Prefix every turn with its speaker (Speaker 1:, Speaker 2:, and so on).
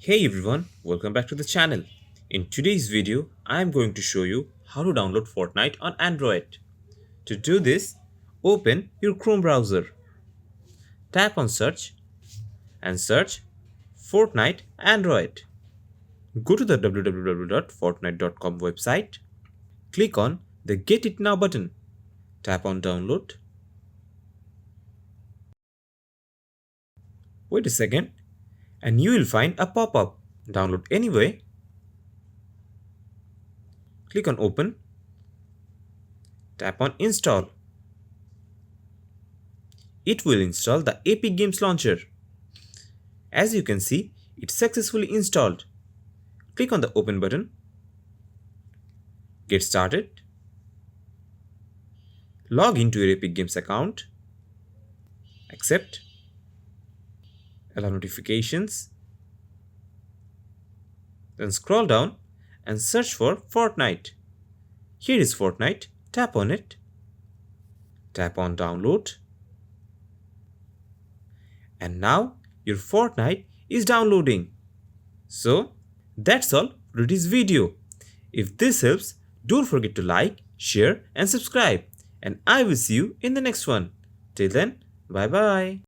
Speaker 1: Hey everyone, welcome back to the channel. In today's video, I am going to show you how to download Fortnite on Android. To do this, open your Chrome browser, tap on search and search Fortnite Android. Go to the www.fortnite.com website, click on the Get It Now button, tap on download. Wait a second and you will find a pop-up. Download anyway. Click on open, tap on install. It will install the Epic Games launcher. As you can see, it's successfully installed. Click on the open button. Get started. Log into your Epic Games account. Accept. Allow notifications. Then scroll down and search for Fortnite. Here is Fortnite. Tap on it. Tap on download. And now your Fortnite is downloading. So that's all for this video. If this helps, don't forget to like, share and subscribe. And I will see you in the next one. Till then, bye bye.